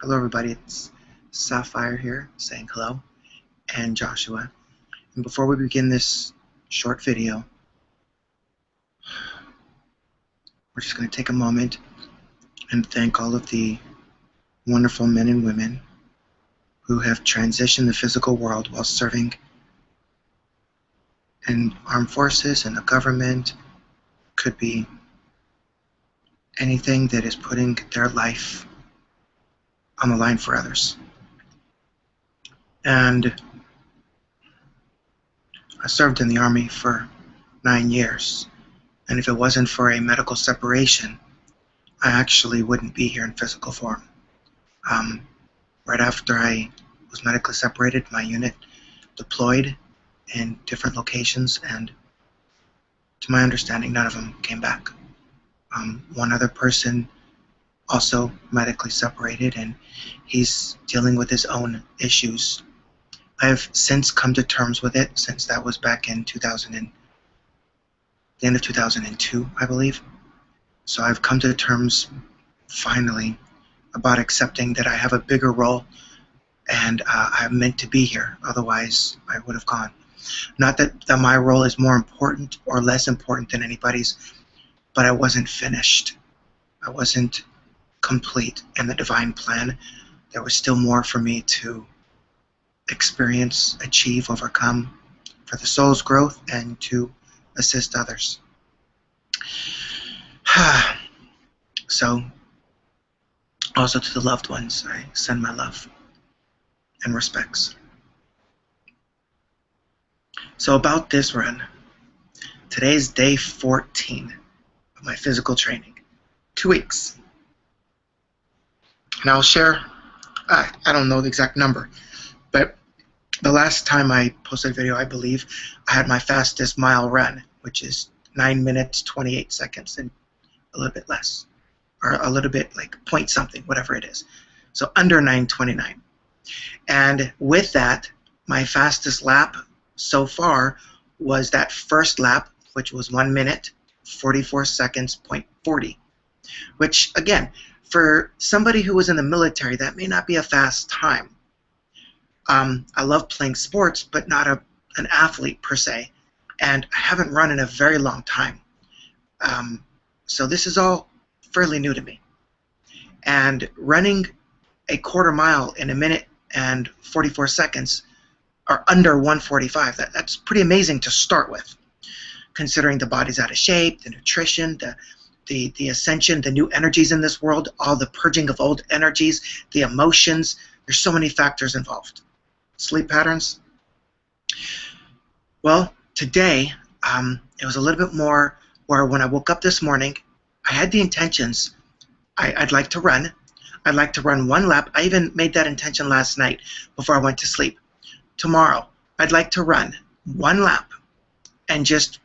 Hello everybody, it's Sapphire here saying hello, and Joshua. And before we begin this short video, we're just going to take a moment and thank all of the wonderful men and women who have transitioned the physical world while serving in armed forces and the government. Could be anything that is putting their life on the line for others. And I served in the Army for 9 years, and if it wasn't for a medical separation, I actually wouldn't be here in physical form. Right after I was medically separated, my unit deployed in different locations, and to my understanding, none of them came back. One other person also medically separated, and he's dealing with his own issues. I have since come to terms with it, since that was back in the end of 2002, I believe. So I've come to terms, finally, about accepting that I have a bigger role, and I'm meant to be here. Otherwise, I would have gone. Not that my role is more important or less important than anybody's, but I wasn't finished. I wasn't complete in the divine plan. There was still more for me to experience, achieve, overcome for the soul's growth and to assist others. So, also to the loved ones, I send my love and respects. So about this run, today's day 14 of my physical training. 2 weeks. And I'll share, I don't know the exact number, but the last time I posted a video, I believe, I had my fastest mile run, which is 9 minutes, 28 seconds, and a little bit less, or a little bit like point something, whatever it is. So under 9:29. And with that, my fastest lap so far was that first lap, which was 1 minute, 44 seconds, .40, which, again, for somebody who was in the military, that may not be a fast time. I love playing sports, but not an athlete per se, and I haven't run in a very long time. So this is all fairly new to me. And running a quarter mile in 1 minute and 44 seconds, or under 1:45, that's pretty amazing to start with, considering the body's out of shape, the nutrition, the ascension, the new energies in this world, all the purging of old energies, the emotions. There's so many factors involved. Sleep patterns. Well, today, it was a little bit more where when I woke up this morning, I had the intentions. I'd like to run. I'd like to run 1 lap. I even made that intention last night before I went to sleep. Tomorrow, I'd like to run 1 lap and just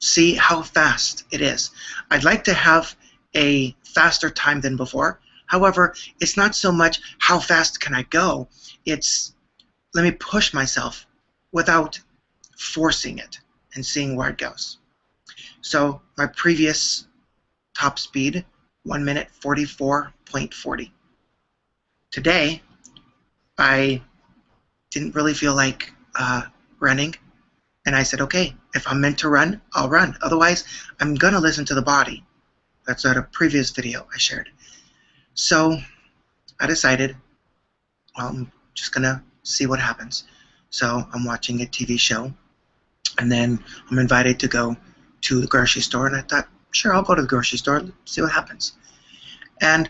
see how fast it is. I'd like to have a faster time than before. However, it's not so much how fast can I go, it's let me push myself without forcing it and seeing where it goes. So my previous top speed, 1 minute 44.40. Today, I didn't really feel like running, and I said, okay, if I'm meant to run, I'll run. Otherwise, I'm going to listen to the body. That's at a previous video I shared. So I decided, well, I'm just going to see what happens. So I'm watching a TV show, and then I'm invited to go to the grocery store, and I thought, sure, I'll go to the grocery store, see what happens. And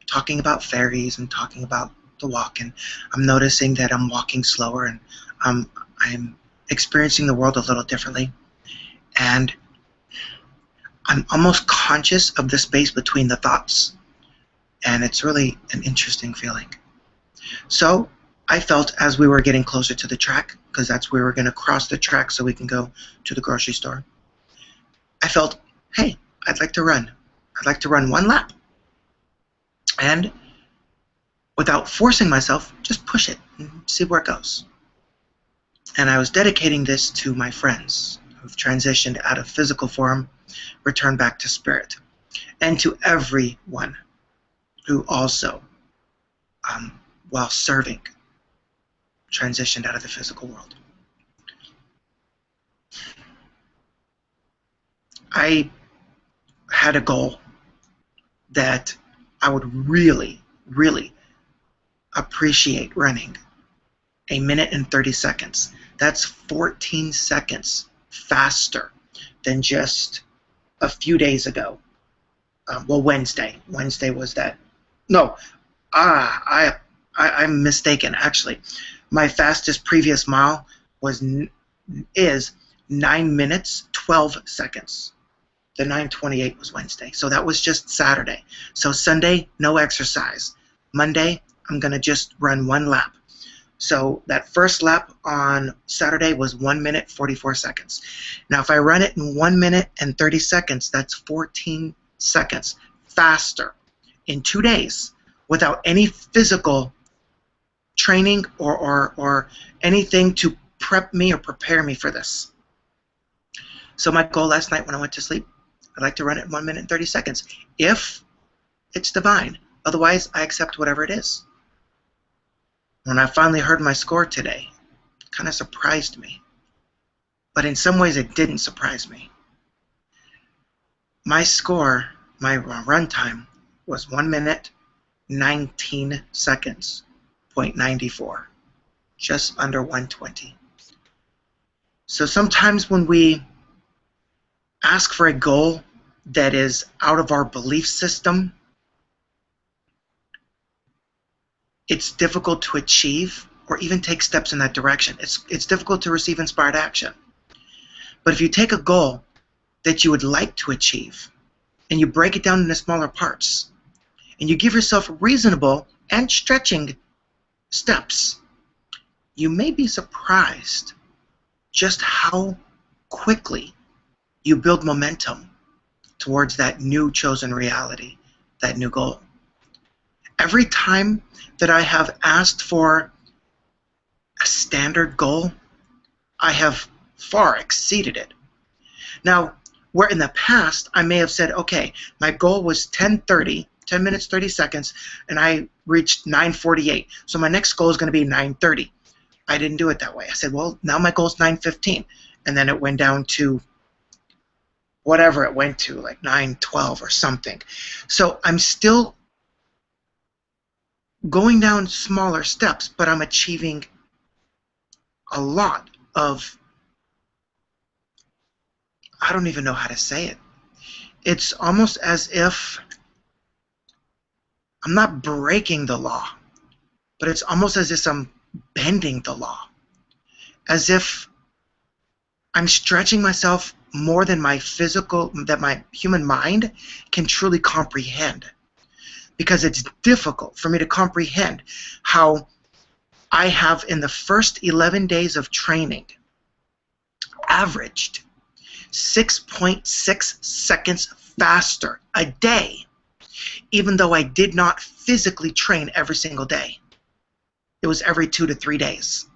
talking about fairies and talking about the walk, and I'm noticing that I'm walking slower, and I'm experiencing the world a little differently, and I'm almost conscious of the space between the thoughts, and it's really an interesting feeling. So I felt as we were getting closer to the track, because that's where we're going to cross the track so we can go to the grocery store, I felt, hey, I'd like to run. I'd like to run 1 lap. And without forcing myself, just push it and see where it goes. And I was dedicating this to my friends who've transitioned out of physical form, returned back to spirit, and to everyone who also while serving, transitioned out of the physical world. I had a goal that I would really, really appreciate running 1 minute and 30 seconds. That's 14 seconds faster than just a few days ago. Well, Wednesday. Wednesday was that. No, I'm mistaken. Actually, my fastest previous mile is 9 minutes 12 seconds. The 9:28 was Wednesday, so that was just Saturday. So Sunday, no exercise. Monday, I'm gonna just run 1 lap. So that first lap on Saturday was 1 minute 44 seconds. Now, if I run it in 1 minute and 30 seconds, that's 14 seconds faster in 2 days without any physical training or anything to prep me or prepare me for this. So my goal last night when I went to sleep, I'd like to run it in 1 minute and 30 seconds if it's divine. Otherwise, I accept whatever it is. When I finally heard my score today, it kind of surprised me. But in some ways, it didn't surprise me. My score, my run time, was 1 minute 19 seconds, 0.94, just under 120. So sometimes when we ask for a goal that is out of our belief system, it's difficult to achieve or even take steps in that direction. It's difficult to receive inspired action. But if you take a goal that you would like to achieve and you break it down into smaller parts and you give yourself reasonable and stretching steps, you may be surprised just how quickly you build momentum towards that new chosen reality, that new goal. Every time that I have asked for a standard goal, I have far exceeded it. Now, where in the past I may have said, okay, my goal was 10 minutes 30 seconds, and I reached 9:48. So my next goal is going to be 9:30. I didn't do it that way. I said, well, now my goal is 9:15, and then it went down to whatever it went to, like 9:12 or something. So I'm still going down smaller steps, but I'm achieving a lot of, I don't even know how to say it. It's almost as if I'm not breaking the law, but it's almost as if I'm bending the law, as if I'm stretching myself more than my human mind can truly comprehend. Because it's difficult for me to comprehend how I have, in the first 11 days of training, averaged 6.6 seconds faster a day, even though I did not physically train every single day. It was every 2 to 3 days.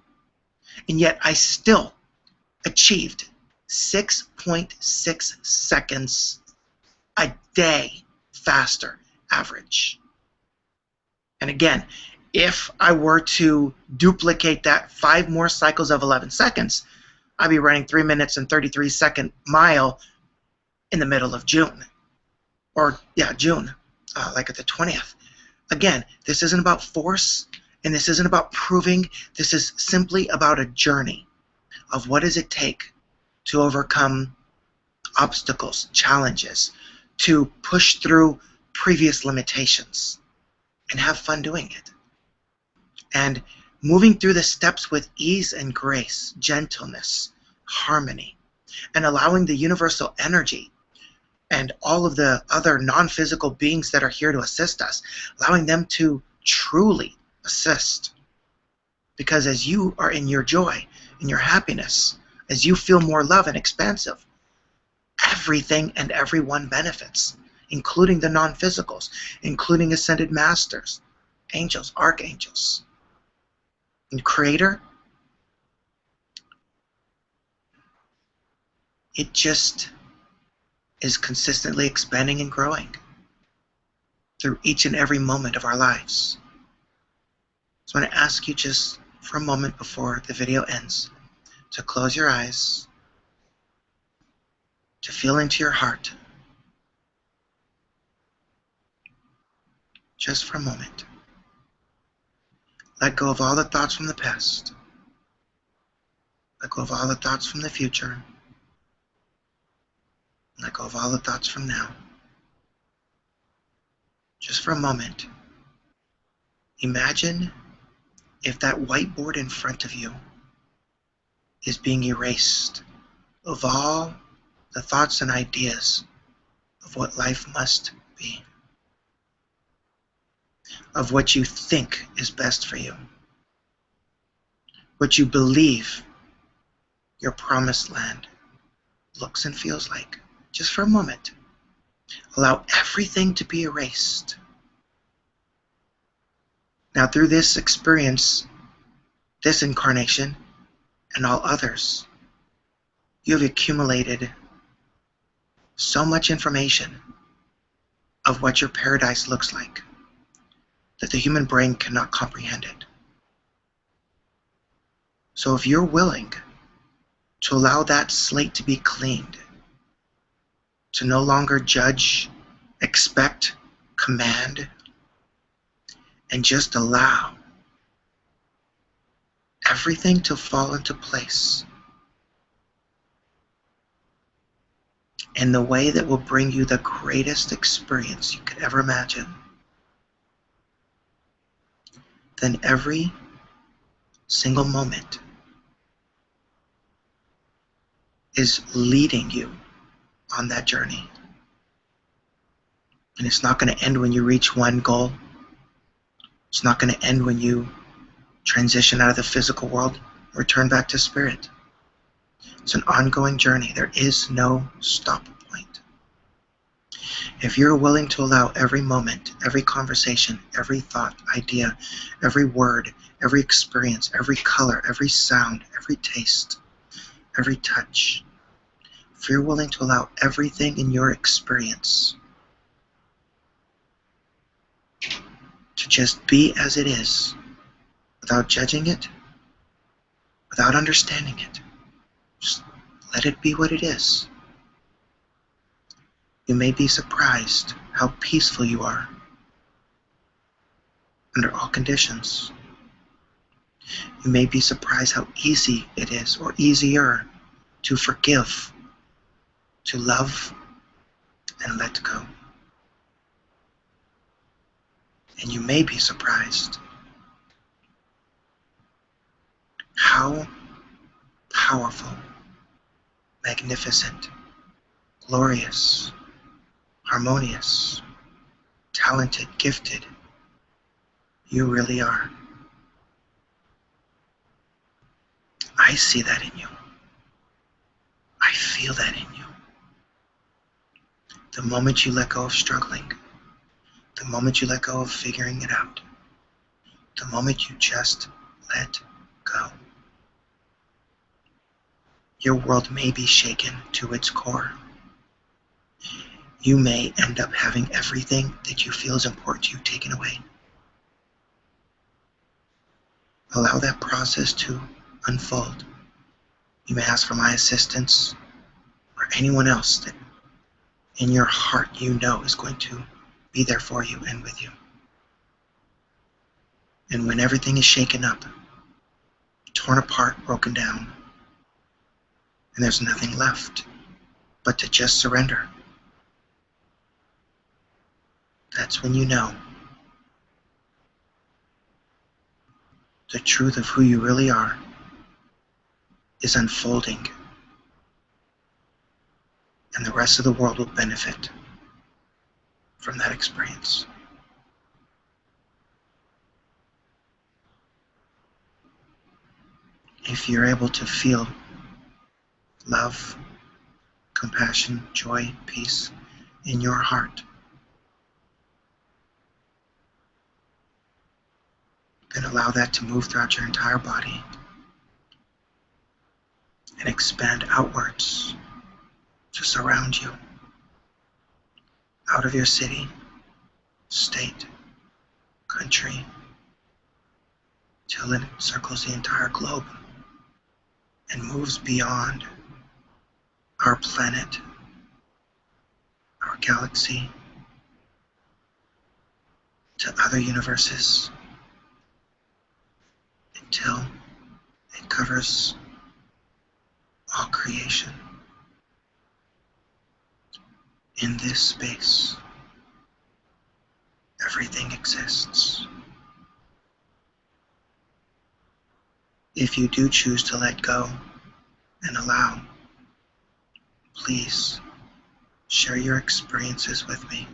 And yet I still achieved 6.6 seconds a day faster average. And again, if I were to duplicate that 5 more cycles of 11 seconds, I'd be running 3 minutes and 33 second mile in the middle of June. Or, yeah, June, like at the 20th. Again, this isn't about force, and this isn't about proving. This is simply about a journey of what does it take to overcome obstacles, challenges, to push through previous limitations and have fun doing it. And moving through the steps with ease and grace, gentleness, harmony, and allowing the universal energy and all of the other non-physical beings that are here to assist us, allowing them to truly assist. Because as you are in your joy, in your happiness, as you feel more love and expansive, everything and everyone benefits, including the non-physicals, including ascended masters, angels, archangels, and Creator. It just is consistently expanding and growing through each and every moment of our lives. So I'm going to ask you just for a moment before the video ends to close your eyes, to feel into your heart, just for a moment. Let go of all the thoughts from the past. Let go of all the thoughts from the future. Let go of all the thoughts from now. Just for a moment, imagine if that whiteboard in front of you is being erased of all the thoughts and ideas of what life must be, of what you think is best for you, what you believe your promised land looks and feels like. Just for a moment, allow everything to be erased. Now, through this experience, this incarnation, and all others, you have accumulated so much information of what your paradise looks like that the human brain cannot comprehend it. So if you're willing to allow that slate to be cleaned, to no longer judge, expect, command, and just allow everything to fall into place in the way that will bring you the greatest experience you could ever imagine, then every single moment is leading you on that journey. And it's not going to end when you reach one goal. It's not going to end when you transition out of the physical world and return back to spirit. It's an ongoing journey. There is no stop point. If you're willing to allow every moment, every conversation, every thought, idea, every word, every experience, every color, every sound, every taste, every touch, if you're willing to allow everything in your experience to just be as it is, without judging it, without understanding it, just let it be what it is, you may be surprised how peaceful you are under all conditions. You may be surprised how easy it is, or easier, to forgive, to love, and let go. And you may be surprised how powerful, magnificent, glorious, harmonious, talented, gifted you really are. I see that in you. I feel that in you. The moment you let go of struggling, the moment you let go of figuring it out, the moment you just let go, your world may be shaken to its core. You may end up having everything that you feel is important to you taken away. Allow that process to unfold. You may ask for my assistance or anyone else that in your heart you know is going to be there for you and with you. And when everything is shaken up, torn apart, broken down, and there's nothing left but to just surrender, that's when you know the truth of who you really are is unfolding, and the rest of the world will benefit from that experience. If you're able to feel love, compassion, joy, peace in your heart, then allow that to move throughout your entire body and expand outwards to surround you, out of your city, state, country, till it circles the entire globe and moves beyond our planet, our galaxy, to other universes, until it covers all creation. In this space, everything exists. If you do choose to let go and allow, please share your experiences with me.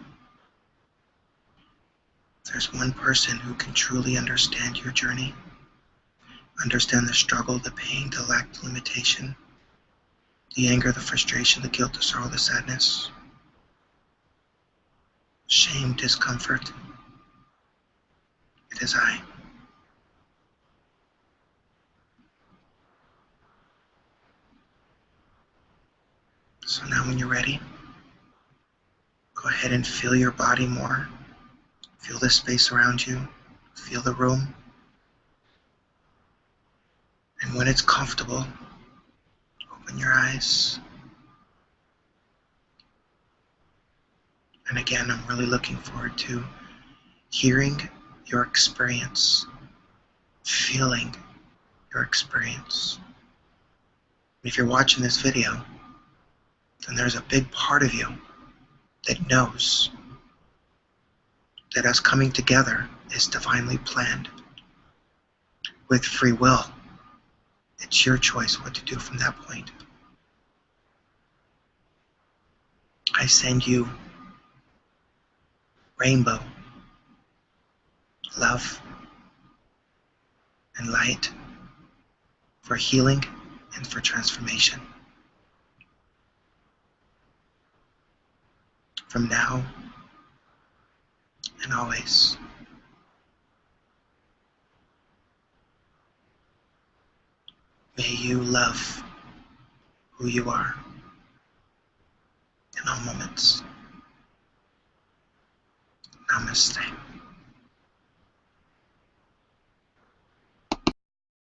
If there's one person who can truly understand your journey, understand the struggle, the pain, the lack, the limitation, the anger, the frustration, the guilt, the sorrow, the sadness, shame, discomfort, it is I. So now when you're ready, go ahead and feel your body more. Feel the space around you. Feel the room. And when it's comfortable, open your eyes. And again, I'm really looking forward to hearing your experience, feeling your experience. If you're watching this video, then there's a big part of you that knows that us coming together is divinely planned. With free will, it's your choice what to do from that point. I send you rainbow, love, and light for healing and for transformation. From now and always. May you love who you are in all moments. Namaste.